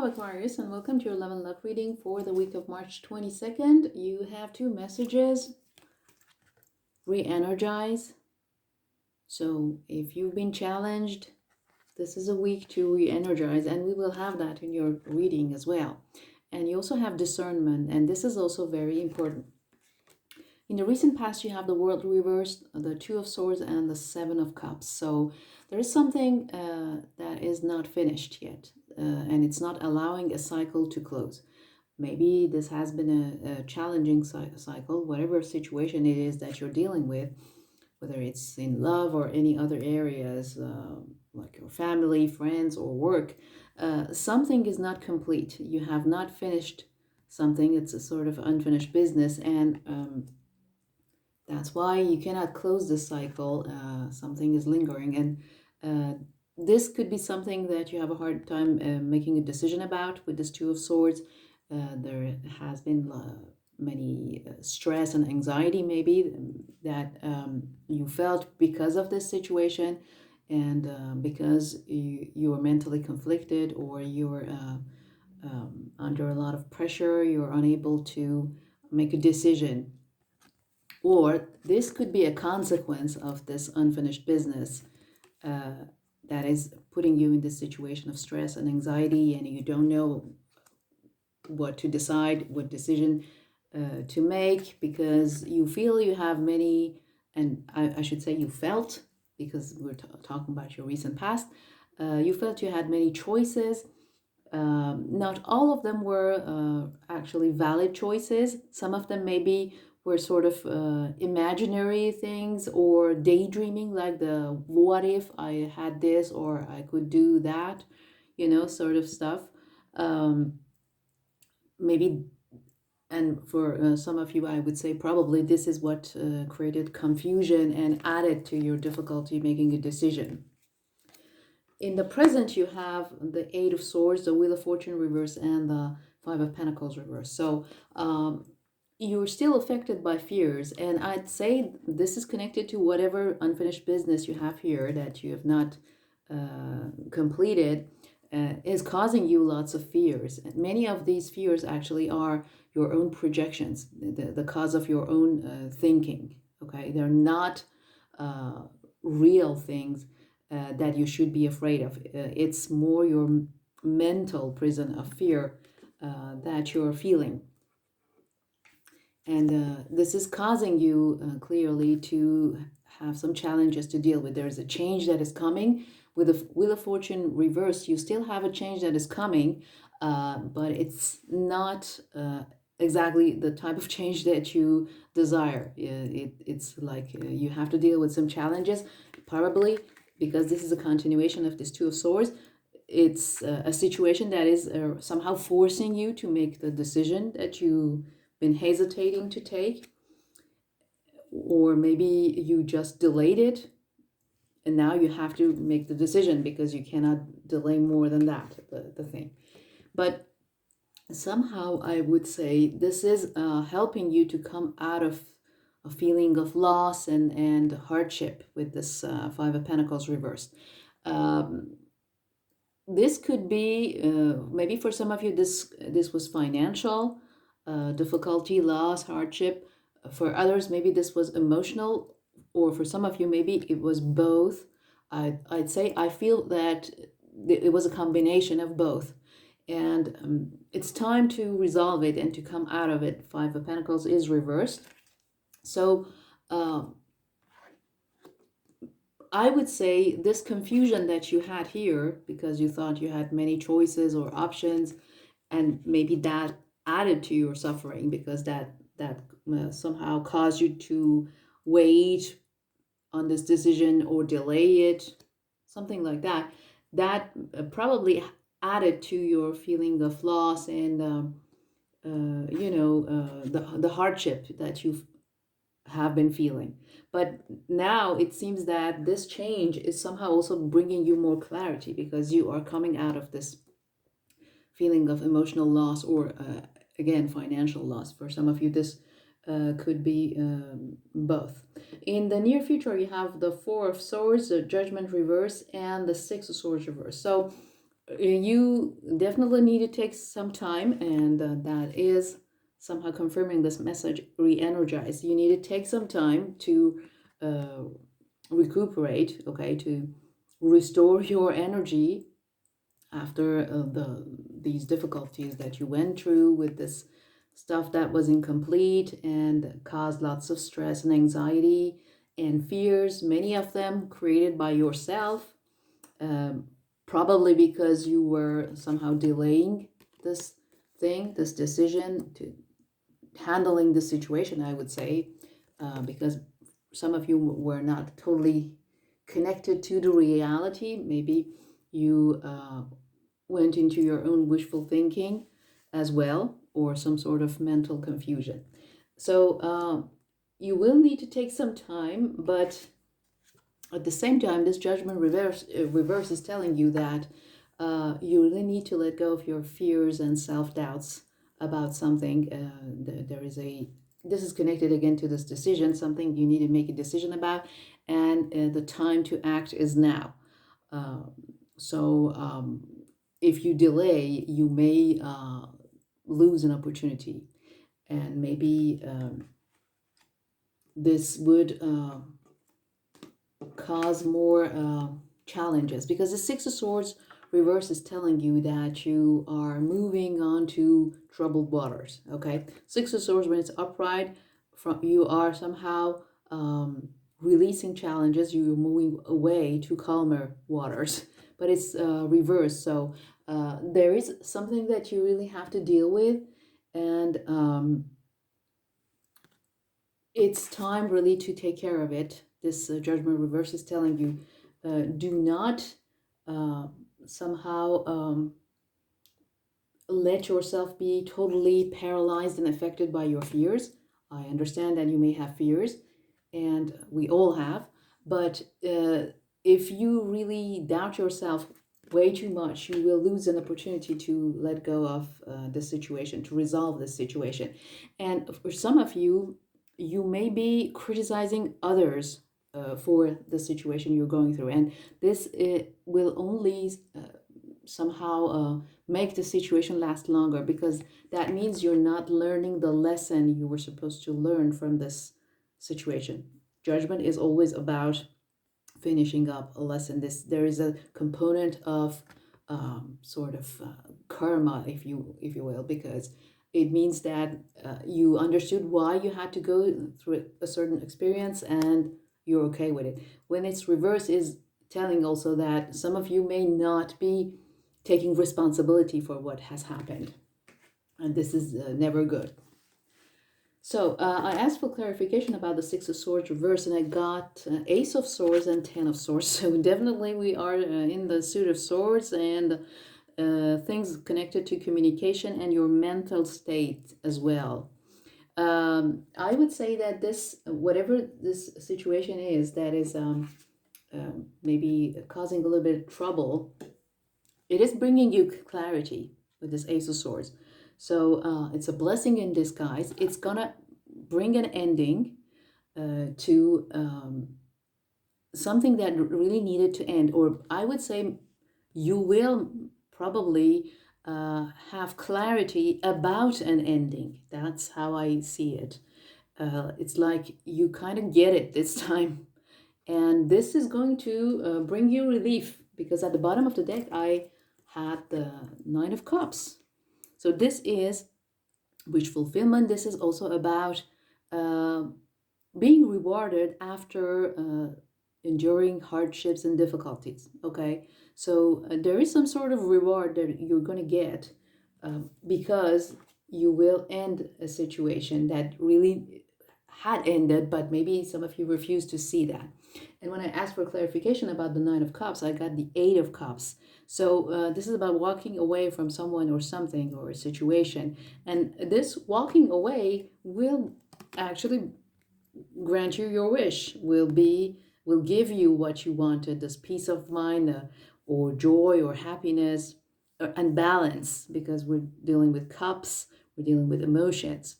Hello Aquarius, and welcome to your love and love reading for the week of March 22nd. You have two messages. Re-energize. So if you've been challenged, this is a week to re-energize, and we will have that in your reading as well. And you also have discernment, and this is also very important. In the recent past, you have the World reversed, the Two of Swords, and the Seven of Cups. So there is something that is not finished yet, and it's not allowing a cycle to close. Maybe this has been a challenging cycle, whatever situation it is that you're dealing with, whether it's in love or any other areas, like your family, friends, or work. Something is not complete. You have not finished something. It's a sort of unfinished business, and that's why you cannot close this cycle. Something is lingering, and this could be something that you have a hard time making a decision about with this Two of Swords. There has been many stress and anxiety maybe that you felt because of this situation, and because you are mentally conflicted, or you're under a lot of pressure, you're unable to make a decision. Or this could be a consequence of this unfinished business that is putting you in this situation of stress and anxiety, and you don't know what to decide, what decision to make, because you feel you have many, and I should say you felt, because we're talking about your recent past, you felt you had many choices. Not all of them were actually valid choices. Some of them maybe were sort of imaginary things, or daydreaming, like the what if I had this, or I could do that, sort of stuff. Maybe, and for some of you, I would say probably this is what created confusion and added to your difficulty making a decision. In the present, you have the Eight of Swords, the Wheel of Fortune reverse, and the Five of Pentacles reverse. So you're still affected by fears, and I'd say this is connected to whatever unfinished business you have here that you have not completed. Is causing you lots of fears. And many of these fears actually are your own projections, the cause of your own thinking. Okay, they're not real things that you should be afraid of. It's more your mental prison of fear that you're feeling. And this is causing you clearly to have some challenges to deal with. There's a change that is coming. With the Wheel of Fortune reversed, you still have a change that is coming, but it's not exactly the type of change that you desire. It's like you have to deal with some challenges, probably because this is a continuation of this Two of Swords. It's a situation that is somehow forcing you to make the decision that you've been hesitating to take, or maybe you just delayed it, and now you have to make the decision because you cannot delay more than that, the thing. But somehow I would say this is helping you to come out of a feeling of loss and hardship with this Five of Pentacles reversed. This could be maybe for some of you this was financial difficulty, loss, hardship. For others, maybe this was emotional, or for some of you, maybe it was both. I'd say I feel that it was a combination of both. And it's time to resolve it and to come out of it. Five of Pentacles is reversed. So I would say this confusion that you had here, because you thought you had many choices or options, and maybe that added to your suffering, because that somehow caused you to wait on this decision or delay it, something like that. That probably added to your feeling of loss and the hardship that you have been feeling. But now it seems that this change is somehow also bringing you more clarity, because you are coming out of this feeling of emotional loss, or again, financial loss. For some of you, this could be both. In the near future, you have the Four of Swords, the Judgment reverse, and the Six of Swords reverse. So You definitely need to take some time, and that is somehow confirming this message, re-energize. You need to take some time to uh, recuperate, okay, to restore your energy after these difficulties that you went through with this stuff that was incomplete and caused lots of stress and anxiety and fears, many of them created by yourself, um, probably because you were somehow delaying this this decision to handling the situation, I would say, because some of you were not totally connected to the reality. Maybe you went into your own wishful thinking as well, or some sort of mental confusion. So you will need to take some time, but at the same time, this judgment reverse is telling you that you really need to let go of your fears and self-doubts about something. There is a This is connected again to this decision, something you need to make a decision about, and the time to act is now. Uh, so if you delay, you may lose an opportunity, and maybe this would cause more challenges, because the Six of Swords reverse is telling you that you are moving on to troubled waters. Okay, Six of Swords, when it's upright, from you are somehow releasing challenges. You're moving away to calmer waters, but it's reversed. So there is something that you really have to deal with, and it's time really to take care of it. This judgment reverse is telling you, do not uh, somehow let yourself be totally paralyzed and affected by your fears. I understand that you may have fears, and we all have, but if you really doubt yourself way too much, you will lose an opportunity to let go of the situation, to resolve this situation. And for some of you, you may be criticizing others for the situation you're going through, and this will only somehow make the situation last longer, because that means you're not learning the lesson you were supposed to learn from this situation. Judgment is always about finishing up a lesson. There is a component of sort of karma, if you will, because it means that you understood why you had to go through a certain experience, and you're okay with it. When it's reverse, is telling also that some of you may not be taking responsibility for what has happened, and this is never good. So I asked for clarification about the Six of Swords reverse, and I got Ace of Swords and Ten of Swords. So definitely we are in the suit of swords, and things connected to communication and your mental state as well. I would say that this, whatever this situation is that is maybe causing a little bit of trouble, it is bringing you clarity with this Ace of Swords. So it's a blessing in disguise. It's gonna bring an ending to something that really needed to end. Or I would say you will probably have clarity about an ending. That's how I see it. It's like you kind of get it this time. And this is going to bring you relief, because at the bottom of the deck, I had the Nine of Cups. So this is wish fulfillment. This is also about uh, being rewarded after enduring hardships and difficulties. Okay, so there is some sort of reward that you're going to get because you will end a situation that really had ended, but maybe some of you refuse to see that. And when I asked for clarification about the Nine of Cups, I got the Eight of Cups. So this is about walking away from someone or something or a situation. And this walking away will actually grant you your wish, will give you what you wanted, this peace of mind or joy or happiness and balance, because we're dealing with cups, we're dealing with emotions.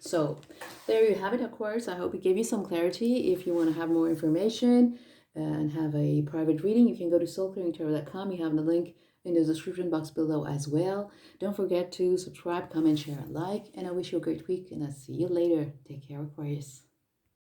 So there you have it, Aquarius. I hope it gave you some clarity. If you want to have more information and have a private reading, you can go to soulclearingtarot.com. You have the link in the description box below as well. Don't forget to subscribe, comment, share, and like. And I wish you a great week, and I'll see you later. Take care, Aquarius.